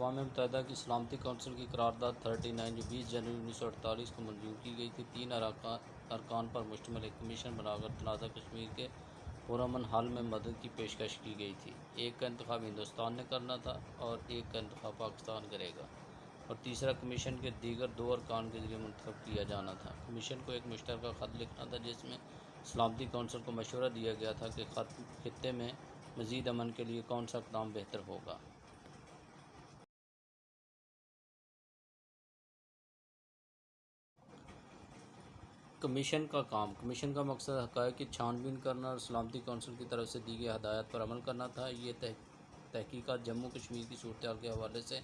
अक़वाम मुत्तहिदा की सलामती कौंसिल की करारदाद 39 जो 20 जनवरी 1948 को मंजूर की गई थी, 3 अरकान पर मुश्तमिल एक कमीशन बनाकर तनाज़ा कश्मीर के पुरअमन हल में मदद की पेशकश की गई थी। एक का इंतखाब हिंदुस्तान ने करना था और एक का इंतखाब पाकिस्तान करेगा, और तीसरा कमीशन के दीगर 2 अरकान के ज़रिए मुंतखब किया जाना था। कमीशन को एक मुश्तरका ख़त लिखना था जिसमें सलामती कौंसिल को मशवरा दिया गया था कि खित्ते में मज़ीद अमन के लिए कौन सा इक़दाम बेहतर होगा। कमीशन का काम। कमीशन का मकसद हक़ाइक़ की छानबीन करना और सलामती कौंसिल की तरफ से दी गई हदायत पर अमल करना था। ये तहकीकात जम्मू कश्मीर की सूरत हाल के हवाले से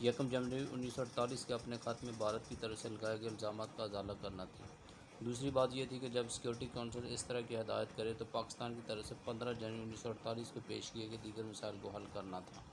1 जनवरी 1948 के अपने ख़त में भारत की तरफ से लगाए गए इल्ज़ामात का अज़ाला करना थी। दूसरी बात यह थी कि जब सिक्योरिटी कौंसिल इस तरह की हदायत करे तो पाकिस्तान की तरफ से 15 जनवरी 1948 को पेश किए गए दीगर मसाइल को हल करना था।